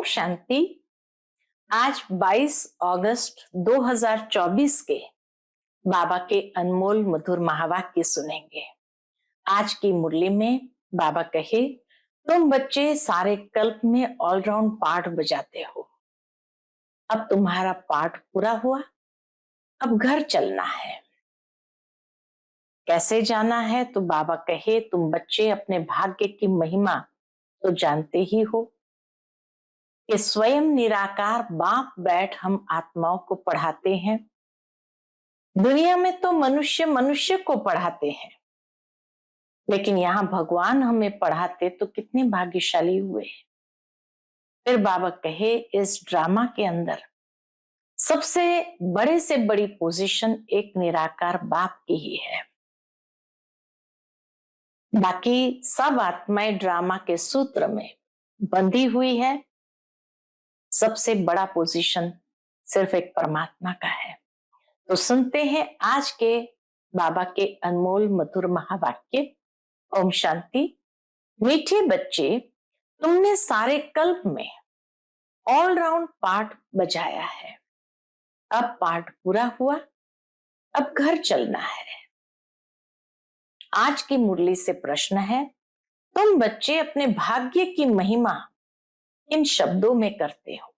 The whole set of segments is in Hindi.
शांति। आज 22 अगस्त 2024 के बाबा के अनमोल मधुर महावाक्य सुनेंगे। आज की मुरली में बाबा कहे, तुम बच्चे सारे कल्प में ऑलराउंड पार्ट बजाते हो। अब तुम्हारा पार्ट पूरा हुआ, अब घर चलना है। कैसे जाना है? तो बाबा कहे, तुम बच्चे अपने भाग्य की महिमा तो जानते ही हो कि स्वयं निराकार बाप बैठ हम आत्माओं को पढ़ाते हैं। दुनिया में तो मनुष्य मनुष्य को पढ़ाते हैं, लेकिन यहाँ भगवान हमें पढ़ाते तो कितने भाग्यशाली हुए। फिर बाबा कहे, इस ड्रामा के अंदर सबसे बड़े से बड़ी पोजीशन एक निराकार बाप की ही है। बाकी सब आत्माएं ड्रामा के सूत्र में बंधी हुई है। सबसे बड़ा पोजीशन सिर्फ एक परमात्मा का है। तो सुनते हैं आज के बाबा के अनमोल मधुर महावाक्य। ओम शांति। मीठे बच्चे, तुमने सारे कल्प में ऑलराउंड पार्ट बजाया है। अब पार्ट पूरा हुआ, अब घर चलना है। आज की मुरली से प्रश्न है, तुम बच्चे अपने भाग्य की महिमा इन शब्दों में करते हो।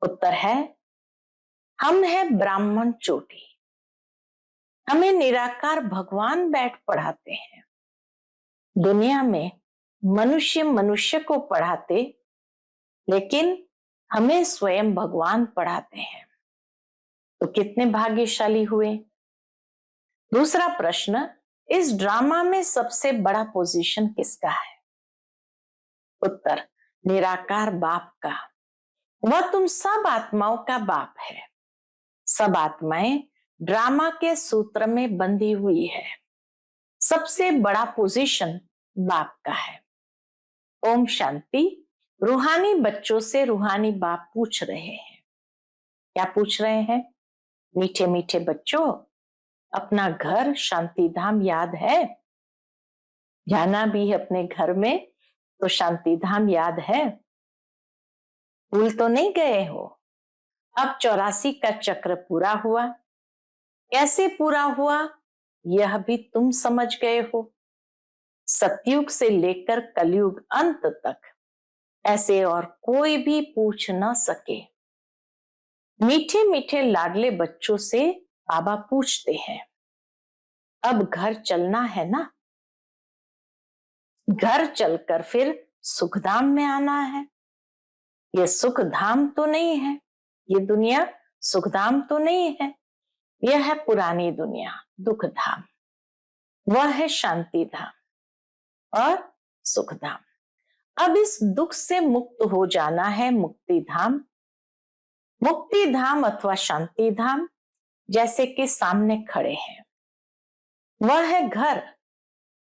उत्तर है, हम है ब्राह्मण चोटी, हमें निराकार भगवान बैठ पढ़ाते हैं। दुनिया में मनुष्य मनुष्य को पढ़ाते, लेकिन हमें स्वयं भगवान पढ़ाते हैं। तो कितने भाग्यशाली हुए। दूसरा प्रश्न, इस ड्रामा में सबसे बड़ा पोजीशन किसका है? उत्तर, निराकार बाप का। वह तुम सब आत्माओं का बाप है। सब आत्माएं ड्रामा के सूत्र में बंधी हुई है। सबसे बड़ा पोजीशन बाप का है। ओम शांति। रूहानी बच्चों से रूहानी बाप पूछ रहे हैं। क्या पूछ रहे हैं? मीठे मीठे बच्चों, अपना घर शांति धाम याद है? जाना भी है अपने घर में तो शांति धाम याद है? भूल तो नहीं गए हो? अब 84 का चक्र पूरा हुआ। कैसे पूरा हुआ यह भी तुम समझ गए हो। सतयुग से लेकर कलयुग अंत तक ऐसे और कोई भी पूछ न सके। मीठे मीठे लाडले बच्चों से बाबा पूछते हैं, अब घर चलना है ना? घर चलकर फिर सुखधाम में आना है। ये सुखधाम तो नहीं है, ये दुनिया सुखधाम तो नहीं है। यह है पुरानी दुनिया, दुख धाम। वह है शांति धाम और सुख धाम। अब इस दुख से मुक्त हो जाना है मुक्ति धाम। मुक्ति धाम अथवा शांति धाम जैसे कि सामने खड़े हैं, वह है घर।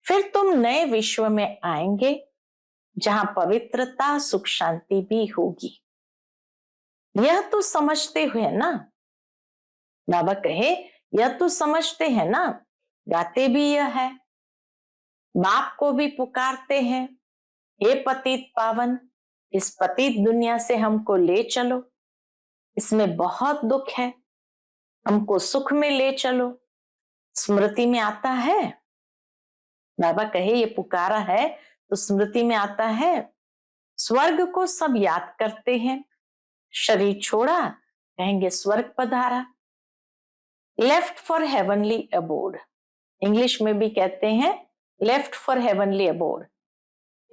फिर तुम नए विश्व में आएंगे जहां पवित्रता सुख शांति भी होगी। यह तो समझते हुए ना? बाबा कहे, यह तो समझते हैं ना? गाते भी यह है, बाप को भी पुकारते हैं, हे पतित पावन, इस पतित दुनिया से हमको ले चलो, इसमें बहुत दुख है, हमको सुख में ले चलो। स्मृति में आता है? बाबा कहे, ये पुकारा है तो स्मृति में आता है। स्वर्ग को सब याद करते हैं, शरीर छोड़ा कहेंगे स्वर्ग पधारा। Left for heavenly abode, English में भी कहते हैं लेफ्ट फॉर हेवनली अबोर्ड।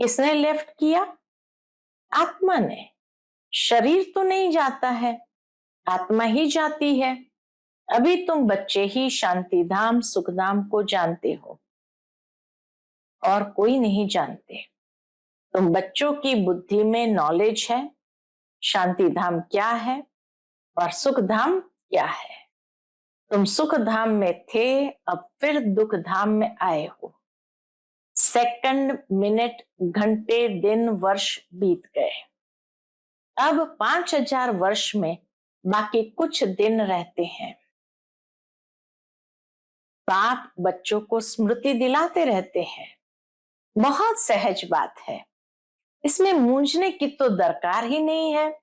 किसने लेफ्ट किया? आत्मा ने। शरीर तो नहीं जाता है, आत्मा ही जाती है। अभी तुम बच्चे ही शांति धाम सुख धाम को जानते हो और कोई नहीं जानते। तुम बच्चों की बुद्धि में नॉलेज है शांति धाम क्या है और सुख धाम क्या है। तुम सुख धाम में थे, अब फिर दुख धाम में आए हो। सेकंड मिनट घंटे दिन वर्ष बीत गए। अब 5000 वर्ष में बाकी कुछ दिन रहते हैं। बाप बच्चों को स्मृति दिलाते रहते हैं। बहुत सहज बात है। इसमें मूंझने की तो दरकार ही नहीं है।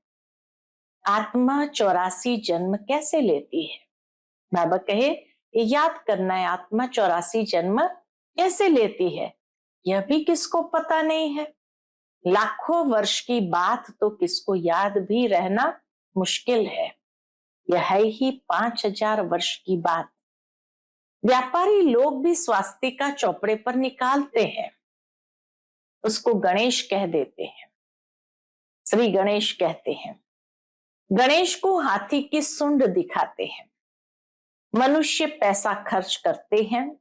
आत्मा 84 जन्म कैसे लेती है? बाबा कहे ये याद करना है, आत्मा 84 जन्म कैसे लेती है यह भी किसको पता नहीं है। लाखों वर्ष की बात तो किसको याद भी रहना मुश्किल है। यह है ही 5000 वर्ष की बात। व्यापारी लोग भी स्वास्तिका चौपड़े पर निकालते हैं, उसको गणेश कह देते हैं, श्री गणेश कहते हैं। गणेश को हाथी की सूंड दिखाते हैं। मनुष्य पैसा खर्च करते हैं,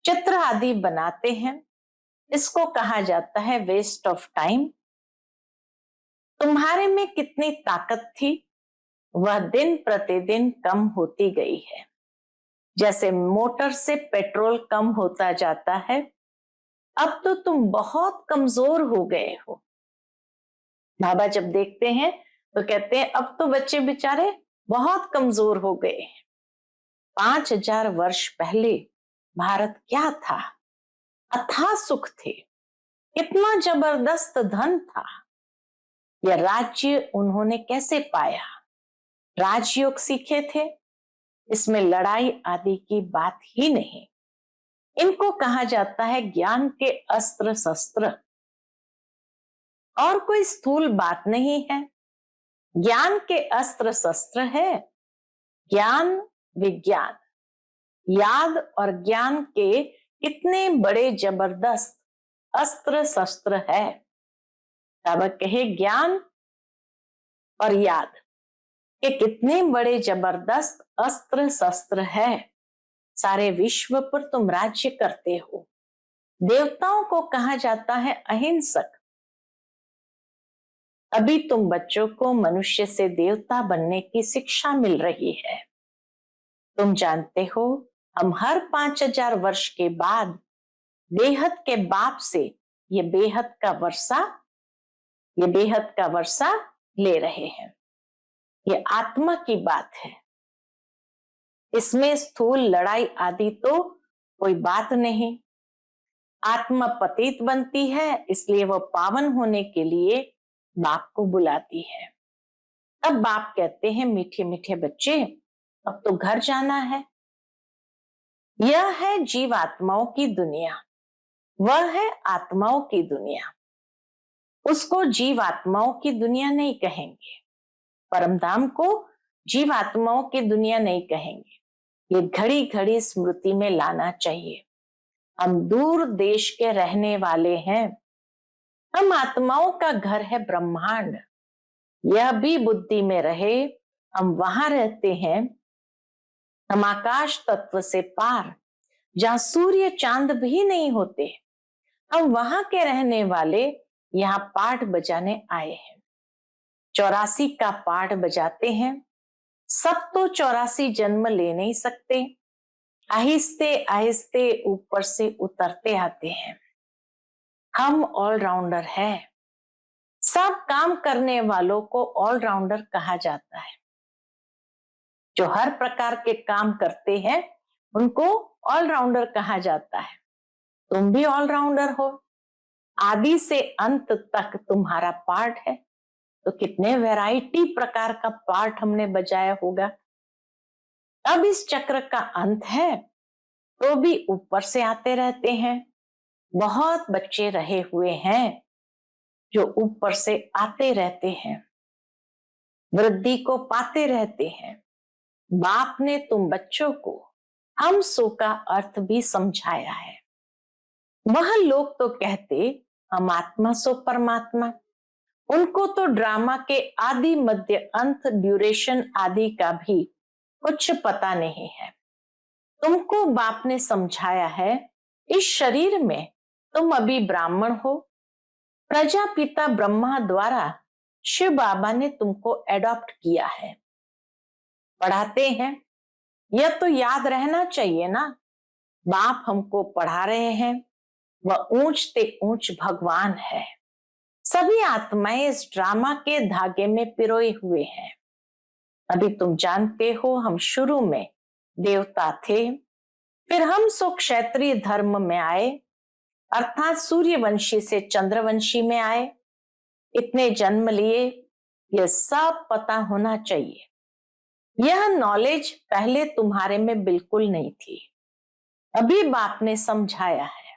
चित्र आदि बनाते हैं, इसको कहा जाता है वेस्ट ऑफ टाइम। तुम्हारे में कितनी ताकत थी वह दिन प्रतिदिन कम होती गई है। जैसे मोटर से पेट्रोल कम होता जाता है, अब तो तुम बहुत कमजोर हो गए हो। बाबा जब देखते हैं तो कहते हैं अब तो बच्चे बेचारे बहुत कमजोर हो गए हैं। 5000 वर्ष पहले भारत क्या था? अथाह सुख थे, कितना जबरदस्त धन था। यह राज्य उन्होंने कैसे पाया? राजयोग सीखे थे, इसमें लड़ाई आदि की बात ही नहीं। इनको कहा जाता है ज्ञान के अस्त्र शस्त्र, और कोई स्थूल बात नहीं है। ज्ञान के अस्त्र शस्त्र है ज्ञान विज्ञान। याद और ज्ञान के कितने बड़े जबरदस्त अस्त्र शस्त्र है। बाबा कहे ज्ञान और याद के कितने बड़े जबरदस्त अस्त्र शस्त्र है। सारे विश्व पर तुम राज्य करते हो। देवताओं को कहा जाता है अहिंसक। अभी तुम बच्चों को मनुष्य से देवता बनने की शिक्षा मिल रही है। तुम जानते हो हम हर 5000 वर्ष के बाद बेहद के बाप से ये बेहद का वर्षा ले रहे हैं। ये आत्मा की बात है, इसमें स्थूल लड़ाई आदि तो कोई बात नहीं। आत्मा पतित बनती है, इसलिए वह पावन होने के लिए बाप को बुलाती है। अब बाप कहते हैं मीठे मीठे बच्चे अब तो घर जाना है। यह है जीव आत्माओं की दुनिया, वह है आत्माओं की दुनिया। उसको जीव आत्माओं की दुनिया नहीं कहेंगे, परमधाम को जीव आत्माओं की दुनिया नहीं कहेंगे। ये घड़ी घड़ी स्मृति में लाना चाहिए। हम दूर देश के रहने वाले हैं, हम आत्माओं का घर है ब्रह्मांड। यह भी बुद्धि में रहे, हम वहां रहते हैं। हम आकाश तत्व से पार, जहां सूर्य चांद भी नहीं होते, हम वहां के रहने वाले यहाँ पाठ बजाने आए हैं। 84 का पाठ बजाते हैं। सब तो 84 जन्म ले नहीं सकते, आहिस्ते आहिस्ते ऊपर से उतरते आते हैं। हम ऑलराउंडर है। सब काम करने वालों को ऑलराउंडर कहा जाता है। जो हर प्रकार के काम करते हैं उनको ऑलराउंडर कहा जाता है। तुम भी ऑलराउंडर हो। आदि से अंत तक तुम्हारा पार्ट है, तो कितने वैरायटी प्रकार का पार्ट हमने बजाया होगा। अब इस चक्र का अंत है तो भी ऊपर से आते रहते हैं। बहुत बच्चे रहे हुए हैं जो ऊपर से आते रहते हैं, वृद्धि को पाते रहते हैं। बाप ने तुम बच्चों को हम सो का अर्थ भी समझाया है। वह लोग तो कहते हम आत्मा सो परमात्मा, उनको तो ड्रामा के आदि मध्य अंत ड्यूरेशन आदि का भी कुछ पता नहीं है। तुमको बाप ने समझाया है इस शरीर में तुम अभी ब्राह्मण हो। प्रजापिता ब्रह्मा द्वारा शिव बाबा ने तुमको एडॉप्ट किया है, पढ़ाते हैं। यह तो याद रहना चाहिए ना, बाप हमको पढ़ा रहे हैं। वह ऊंच ते ऊंच भगवान है। सभी आत्माएं इस ड्रामा के धागे में पिरोए हुए हैं। अभी तुम जानते हो हम शुरू में देवता थे, फिर हम सो क्षत्रिय धर्म में आए, अर्थात सूर्यवंशी से चंद्रवंशी में आए, इतने जन्म लिए, यह सब पता होना चाहिए। यह नॉलेज पहले तुम्हारे में बिल्कुल नहीं थी, अभी बाप ने समझाया है।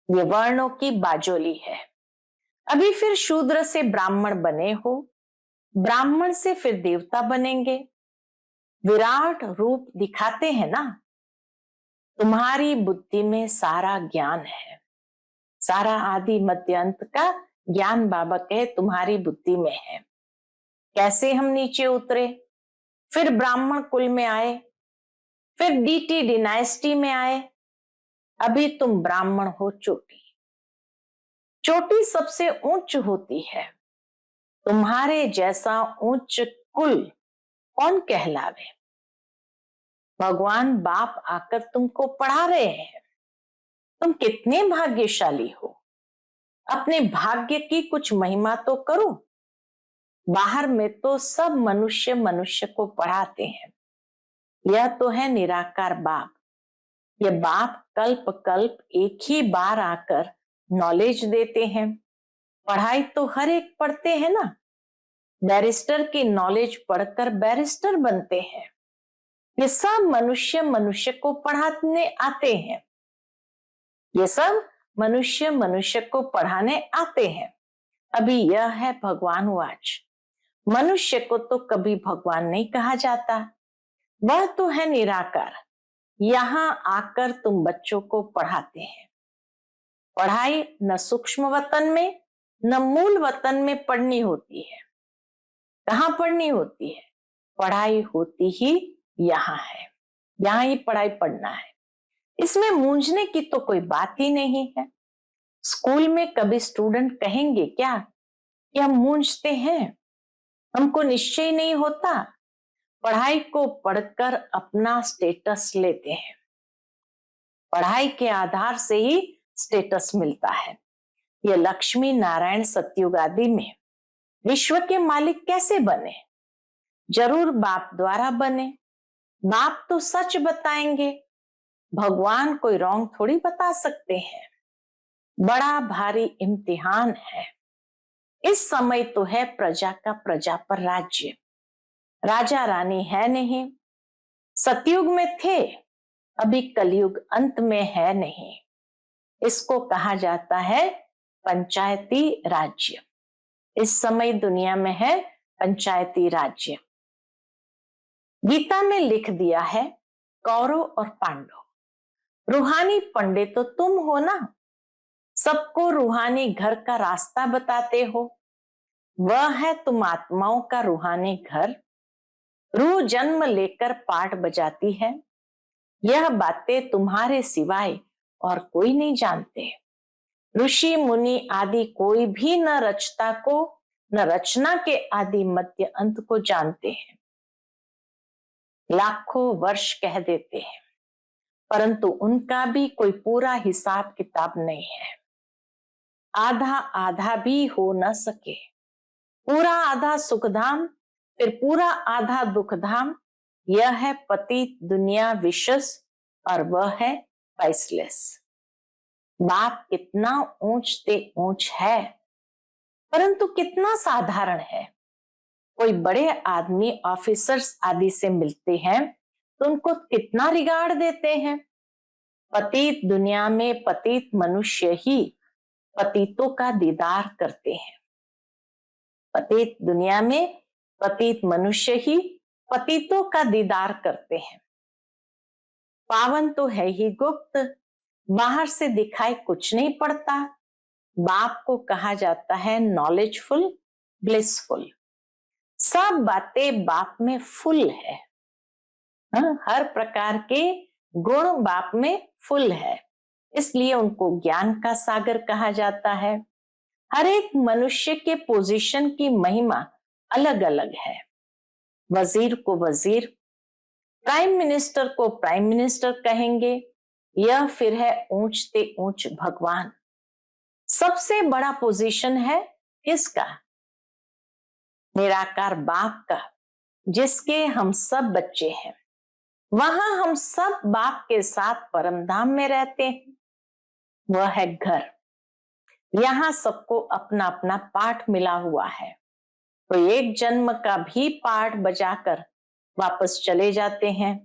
ये वर्णों की बाजोली है। अभी फिर शूद्र से ब्राह्मण बने हो, ब्राह्मण से फिर देवता बनेंगे। विराट रूप दिखाते हैं ना। तुम्हारी बुद्धि में सारा ज्ञान है, सारा आदि मध्य अंत का ज्ञान बाबा कहे तुम्हारी बुद्धि में है। कैसे हम नीचे उतरे, फिर ब्राह्मण कुल में आए, फिर डीटी डिनाइस्टी में आए, अभी तुम ब्राह्मण हो चोटी। चोटी सबसे ऊंच होती है। तुम्हारे जैसा ऊंच कुल कौन कहलावे। भगवान बाप आकर तुमको पढ़ा रहे हैं। तुम कितने भाग्यशाली हो। अपने भाग्य की कुछ महिमा तो करो। बाहर में तो सब मनुष्य मनुष्य को पढ़ाते हैं। यह तो है निराकार बाप। ये बाप कल्प कल्प एक ही बार आकर नॉलेज देते हैं। पढ़ाई तो हर एक पढ़ते हैं ना। बैरिस्टर की नॉलेज पढ़कर बैरिस्टर बनते हैं। ये सब मनुष्य मनुष्य को पढ़ाने आते हैं। ये सब मनुष्य मनुष्य को पढ़ाने आते हैं। अभी यह है भगवान वाच। मनुष्य को तो कभी भगवान नहीं कहा जाता, वह तो है निराकार। यहां आकर तुम बच्चों को पढ़ाते हैं। पढ़ाई न सूक्ष्म वतन में न मूल वतन में पढ़नी होती है। कहाँ पढ़नी होती है? पढ़ाई होती ही यहाँ है। यहाँ ही पढ़ाई पढ़ना है। इसमें मूंझने की तो कोई बात ही नहीं है। स्कूल में कभी स्टूडेंट कहेंगे क्या कि हम मूंझते हैं, हमको निश्चय नहीं होता। पढ़ाई को पढ़कर अपना स्टेटस लेते हैं। पढ़ाई के आधार से ही स्टेटस मिलता है। ये लक्ष्मी नारायण सतयुग आदि में विश्व के मालिक कैसे बने? जरूर बाप द्वारा बने। बाप तो सच बताएंगे, भगवान कोई रॉन्ग थोड़ी बता सकते हैं। बड़ा भारी इम्तिहान है। इस समय तो है प्रजा का प्रजा पर राज्य। राजा रानी है नहीं। सतयुग में थे, अभी कलयुग अंत में है नहीं। इसको कहा जाता है पंचायती राज्य। इस समय दुनिया में है पंचायती राज्य। गीता में लिख दिया है कौरव और पांडव। रूहानी पंडित तो तुम हो ना। सबको रूहानी घर का रास्ता बताते हो। वह है तुम आत्माओं का रूहानी घर। रूह जन्म लेकर पाठ बजाती है। यह बातें तुम्हारे सिवाय और कोई नहीं जानते। ऋषि मुनि आदि कोई भी न रचता को न रचना के आदि मध्य अंत को जानते हैं। लाखों वर्ष कह देते हैं, परंतु उनका भी कोई पूरा हिसाब किताब नहीं है। आधा आधा भी हो न सके। पूरा आधा सुखधाम, फिर पूरा आधा दुखधाम। यह है पतित दुनिया विशस और वह है प्राइसलेस। बाप कितना ऊंच ते ऊंच है, परंतु कितना साधारण है। कोई बड़े आदमी ऑफिसर्स आदि से मिलते हैं तो उनको कितना रिगार्ड देते हैं। पतित दुनिया में पतित मनुष्य ही पतितों का दीदार करते हैं। पतित दुनिया में पतित मनुष्य ही पतितों का दीदार करते हैं। पावन तो है ही गुप्त, बाहर से दिखाई कुछ नहीं पड़ता। बाप को कहा जाता है नॉलेजफुल, ब्लिसफुल। सब बातें बाप में फुल है। हर प्रकार के गुण बाप में फुल है, इसलिए उनको ज्ञान का सागर कहा जाता है। हर एक मनुष्य के पोजीशन की महिमा अलग अलग है। वजीर को वजीर, प्राइम मिनिस्टर को प्राइम मिनिस्टर कहेंगे। यह फिर है ऊंचते ऊंच भगवान। सबसे बड़ा पोजीशन है किसका? निराकार बाप का, जिसके हम सब बच्चे हैं। वहां हम सब बाप के साथ परमधाम में रहते हैं। वह है घर। यहाँ सबको अपना अपना पाठ मिला हुआ है, तो एक जन्म का भी पाठ बजाकर वापस चले जाते हैं।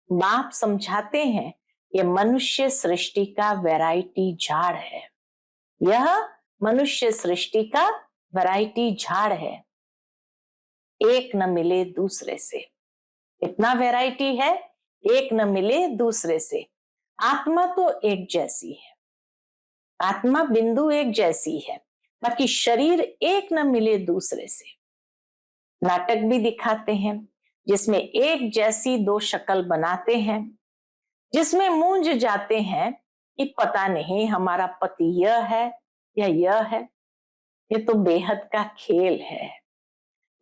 बाप समझाते हैं ये मनुष्य सृष्टि का वैरायटी झाड़ है, यह मनुष्य सृष्टि का वैरायटी झाड़ है, एक न मिले दूसरे से। इतना वैरायटी है, एक न मिले दूसरे से। आत्मा तो एक जैसी है, आत्मा बिंदु एक जैसी है, बाकी शरीर एक न मिले दूसरे से। नाटक भी दिखाते हैं जिसमें एक जैसी दो शक्ल बनाते हैं, जिसमें मूंझ जाते हैं कि पता नहीं हमारा पति यह है या यह है। ये तो बेहद का खेल है,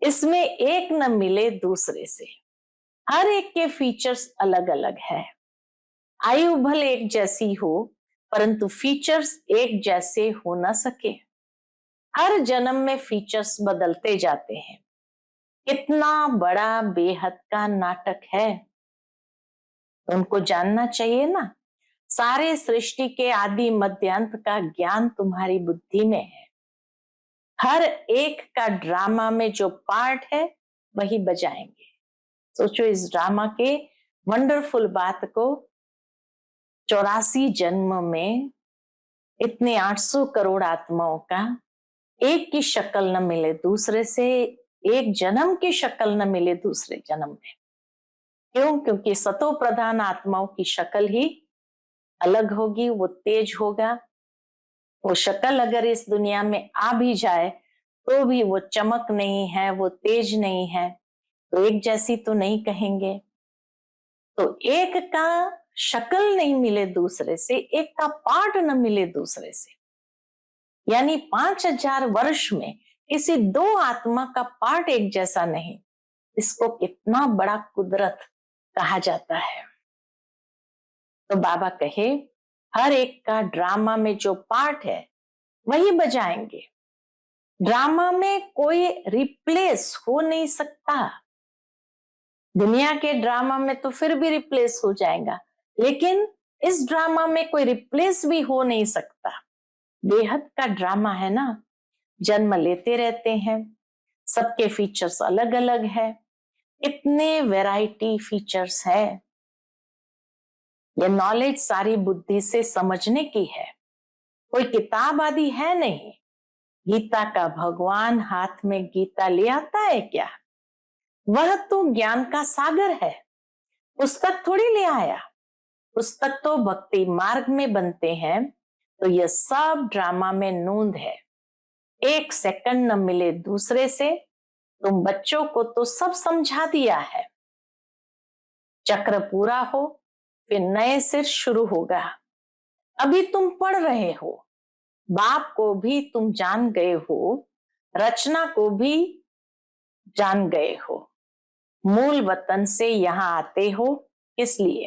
इसमें एक न मिले दूसरे से। हर एक के फीचर्स अलग अलग है। आयु भले एक जैसी हो परंतु फीचर्स एक जैसे हो न सके। हर जन्म में फीचर्स बदलते जाते हैं। कितना बड़ा बेहद का नाटक है, उनको जानना चाहिए ना। सारे सृष्टि के आदि मध्य अंत का ज्ञान तुम्हारी बुद्धि में है। हर एक का ड्रामा में जो पार्ट है वही बजाएंगे। सोचो इस ड्रामा के वंडरफुल बात को। 84 जन्म में इतने 800 करोड़ आत्माओं का एक की शक्ल न मिले दूसरे से, एक जन्म की शक्ल न मिले दूसरे जन्म में। क्यों? क्योंकि सतो प्रधान आत्माओं की शक्ल ही अलग होगी, वो तेज होगा। वो शक्ल अगर इस दुनिया में आ भी जाए तो भी वो चमक नहीं है, वो तेज नहीं है, तो एक जैसी तो नहीं कहेंगे। तो एक का शक्ल नहीं मिले दूसरे से, एक का पार्ट न मिले दूसरे से, यानी 5000 वर्ष में किसी दो आत्मा का पार्ट एक जैसा नहीं। इसको कितना बड़ा कुदरत कहा जाता है। तो बाबा कहे हर एक का ड्रामा में जो पार्ट है वही बजाएंगे। ड्रामा में कोई रिप्लेस हो नहीं सकता। दुनिया के ड्रामा में तो फिर भी रिप्लेस हो जाएगा, लेकिन इस ड्रामा में कोई रिप्लेस भी हो नहीं सकता। बेहद का ड्रामा है ना, जन्म लेते रहते हैं, सबके फीचर्स अलग अलग है। इतने वैरायटी फीचर्स है। ये नॉलेज सारी बुद्धि से समझने की है, कोई किताब आदि है नहीं। गीता का भगवान हाथ में गीता ले आता है क्या? वह तो ज्ञान का सागर है, पुस्तक थोड़ी ले आया। पुस्तक तो भक्ति मार्ग में बनते हैं, तो यह सब ड्रामा में नूंद है। एक सेकंड न मिले दूसरे से। तुम बच्चों को तो सब समझा दिया है। चक्र पूरा हो फिर नए सिर शुरू होगा। अभी तुम पढ़ रहे हो, बाप को भी तुम जान गए हो, रचना को भी जान गए हो। मूल वतन से यहाँ आते हो किस लिए?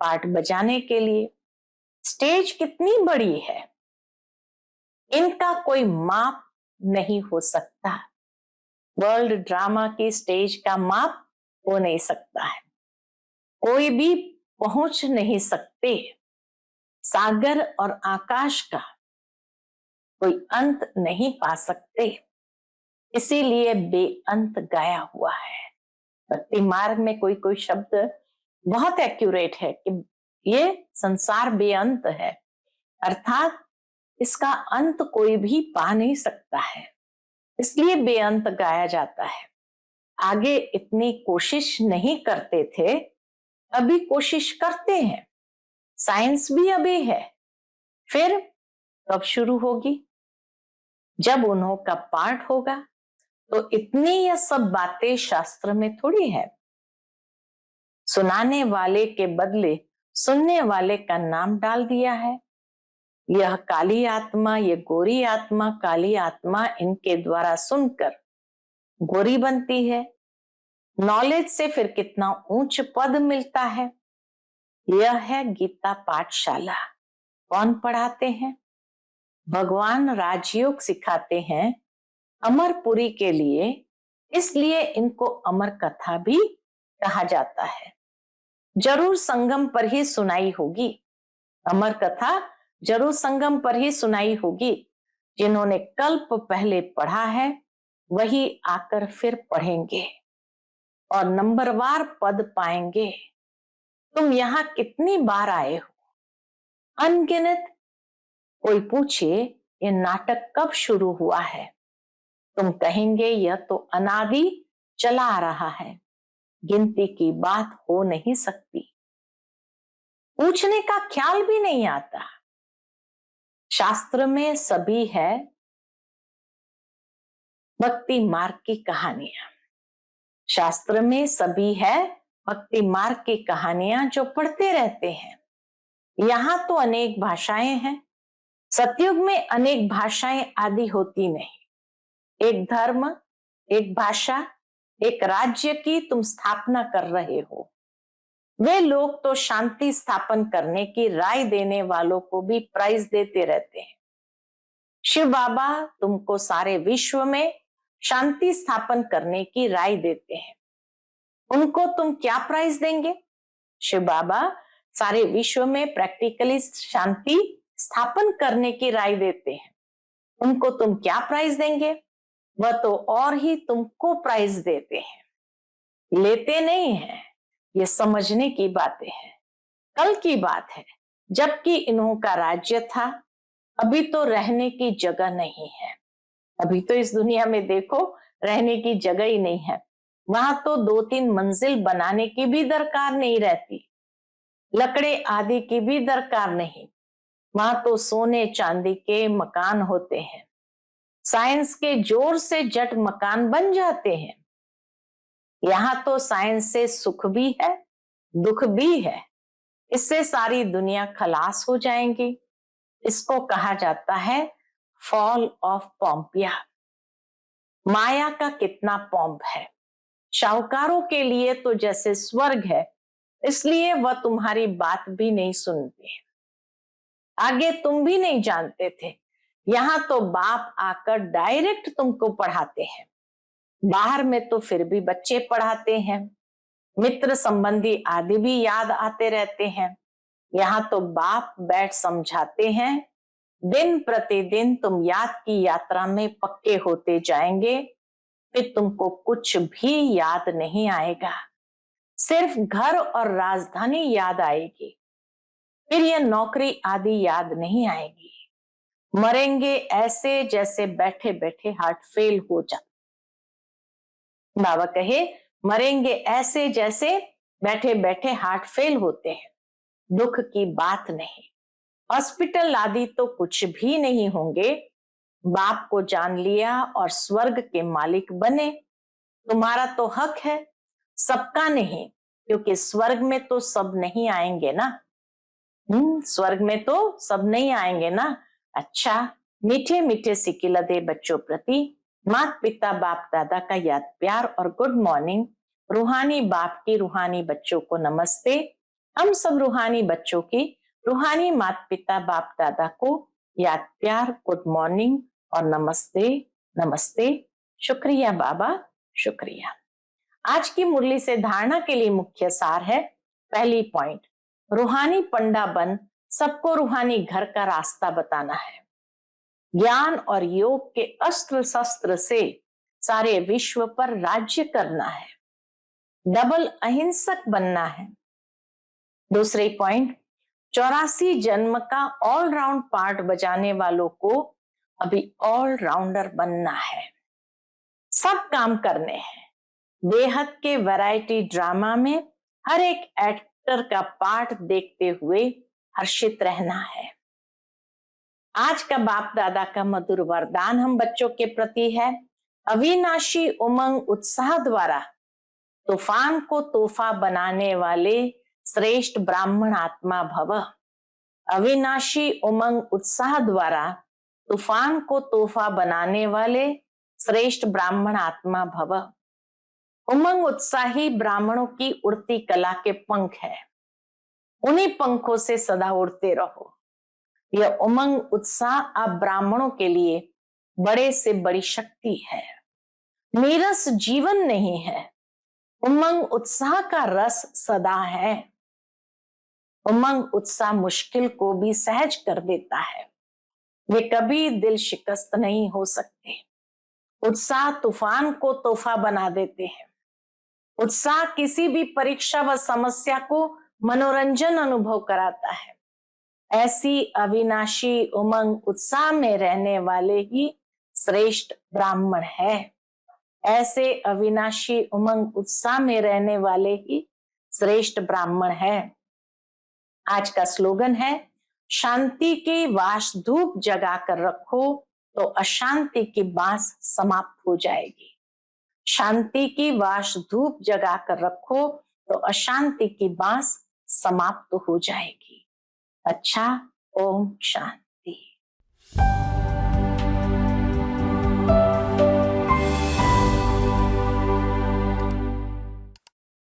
पार्ट बजाने के लिए। स्टेज कितनी बड़ी है, इनका कोई माप नहीं हो सकता। वर्ल्ड ड्रामा की स्टेज का माप हो नहीं सकता है, कोई भी पहुंच नहीं सकते। सागर और आकाश का कोई अंत नहीं पा सकते, इसीलिए बेअंत गाया हुआ है। भक्ति मार्ग में कोई कोई शब्द बहुत एक्यूरेट है कि ये संसार बेअंत है, अर्थात इसका अंत कोई भी पा नहीं सकता है, इसलिए बेअंत गाया जाता है। आगे इतनी कोशिश नहीं करते थे, अभी कोशिश करते हैं। साइंस भी अभी है, फिर कब शुरू होगी? जब उन्हों का पार्ट होगा। तो इतनी यह सब बातें शास्त्र में थोड़ी है। सुनाने वाले के बदले सुनने वाले का नाम डाल दिया है। यह काली आत्मा, ये गोरी आत्मा, काली आत्मा, इनके द्वारा सुनकर गोरी बनती है। नॉलेज से फिर कितना ऊंच पद मिलता है। यह है गीता पाठशाला। कौन पढ़ाते हैं? भगवान राजयोग सिखाते हैं अमरपुरी के लिए, इसलिए इनको अमर कथा भी कहा जाता है। जरूर संगम पर ही सुनाई होगी, अमर कथा जरूर संगम पर ही सुनाई होगी। जिन्होंने कल्प पहले पढ़ा है वही आकर फिर पढ़ेंगे और नंबरवार पद पाएंगे। तुम यहाँ कितनी बार आए हो? अनगिनत। कोई पूछे ये नाटक कब शुरू हुआ है, तुम कहेंगे यह तो अनादि चला आ रहा है, गिनती की बात हो नहीं सकती। पूछने का ख्याल भी नहीं आता। शास्त्र में सभी है भक्ति मार्ग की कहानियां, शास्त्र में सभी है भक्ति मार्ग की कहानियां जो पढ़ते रहते हैं। यहाँ तो अनेक भाषाएं हैं। सतयुग में अनेक भाषाएं आदि होती नहीं। एक धर्म, एक भाषा, एक राज्य की तुम स्थापना कर रहे हो। वे लोग तो शांति स्थापन करने की राय देने वालों को भी प्राइज देते रहते हैं। शिव बाबा तुमको सारे विश्व में शांति स्थापन करने की राय देते हैं। उनको तुम क्या प्राइज देंगे? शिव बाबा सारे विश्व में प्रैक्टिकली शांति स्थापन करने की राय देते हैं। उनको तुम क्या प्राइज देंगे? वह तो और ही तुमको प्राइज देते हैं, लेते नहीं है। ये समझने की बातें हैं। कल की बात है, जबकि इन्हों का राज्य था। अभी तो रहने की जगह नहीं है। अभी तो इस दुनिया में देखो रहने की जगह ही नहीं है। वहां तो 2-3 मंजिल बनाने की भी दरकार नहीं रहती, लकड़े आदि की भी दरकार नहीं। वहां तो सोने चांदी के मकान होते हैं। साइंस के जोर से जट मकान बन जाते हैं। यहाँ तो साइंस से सुख भी है, दुख भी है। इससे सारी दुनिया खलास हो जाएंगी। इसको कहा जाता है फॉल ऑफ पोम्पिया। माया का कितना पॉम्प है। शाहूकारों के लिए तो जैसे स्वर्ग है, इसलिए वह तुम्हारी बात भी नहीं सुनते। आगे तुम भी नहीं जानते थे। यहाँ तो बाप आकर डायरेक्ट तुमको पढ़ाते हैं। बाहर में तो फिर भी बच्चे पढ़ाते हैं, मित्र संबंधी आदि भी याद आते रहते हैं। यहाँ तो बाप बैठ समझाते हैं। दिन प्रतिदिन तुम याद की यात्रा में पक्के होते जाएंगे। फिर तुमको कुछ भी याद नहीं आएगा, सिर्फ घर और राजधानी याद आएगी। फिर यह नौकरी आदि याद नहीं आएगी। मरेंगे ऐसे जैसे बैठे बैठे हार्ट फेल हो जाता। बाबा कहे मरेंगे ऐसे जैसे बैठे बैठे हार्ट फेल होते हैं। दुख की बात नहीं। हॉस्पिटल आदि तो कुछ भी नहीं होंगे। बाप को जान लिया और स्वर्ग के मालिक बने। तुम्हारा तो हक है, सबका नहीं, क्योंकि स्वर्ग में तो सब नहीं आएंगे ना। स्वर्ग में तो सब नहीं आएंगे ना। अच्छा, मीठे मीठे सिकिलदे बच्चों प्रति माता पिता बाप दादा का याद प्यार और गुड मॉर्निंग। रूहानी बाप की रूहानी बच्चों को नमस्ते। हम सब रूहानी बच्चों की रूहानी माता पिता बाप दादा को याद प्यार, गुड मॉर्निंग और नमस्ते नमस्ते। शुक्रिया बाबा, शुक्रिया। आज की मुरली से धारणा के लिए मुख्य सार है। पहली पॉइंट, रूहानी पंडा बन सबको रूहानी घर का रास्ता बताना है। ज्ञान और योग के अस्त्र शस्त्र से सारे विश्व पर राज्य करना है। डबल अहिंसक बनना है। दूसरी पॉइंट, 84 जन्म का ऑलराउंड पार्ट बजाने वालों को अभी ऑलराउंडर बनना है। सब काम करने हैं। बेहद के वैरायटी ड्रामा में हर एक एक्टर का पार्ट देखते हुए हर्षित रहना है। आज का बाप दादा का मधुर वरदान हम बच्चों के प्रति है। अविनाशी उमंग उत्साह द्वारा तूफान को तोहफा बनाने वाले श्रेष्ठ ब्राह्मण आत्मा भव। अविनाशी उमंग उत्साह द्वारा तूफान को तोहफा बनाने वाले श्रेष्ठ ब्राह्मण आत्मा भव। उमंग उत्साही ब्राह्मणों की उड़ती कला के पंख है। उन्हीं पंखों से सदा उड़ते रहो। यह उमंग उत्साह आप ब्राह्मणों के लिए बड़े से बड़ी शक्ति है। नीरस जीवन नहीं है। उमंग उत्साह का रस सदा है। उमंग उत्साह मुश्किल को भी सहज कर देता है। वे कभी दिल शिकस्त नहीं हो सकते। उत्साह तूफान को तोहफा बना देते हैं। उत्साह किसी भी परीक्षा व समस्या को मनोरंजन अनुभव कराता है। ऐसी अविनाशी उमंग उत्साह में रहने वाले ही श्रेष्ठ ब्राह्मण है। ऐसे अविनाशी उमंग उत्साह में रहने वाले ही श्रेष्ठ ब्राह्मण है। आज का स्लोगन है, शांति की वास धूप जगा कर रखो तो अशांति की बांस समाप्त हो जाएगी। शांति की वास धूप जगा कर रखो तो अशांति की बांस समाप्त हो जाएगी। अच्छा, ओम शांति।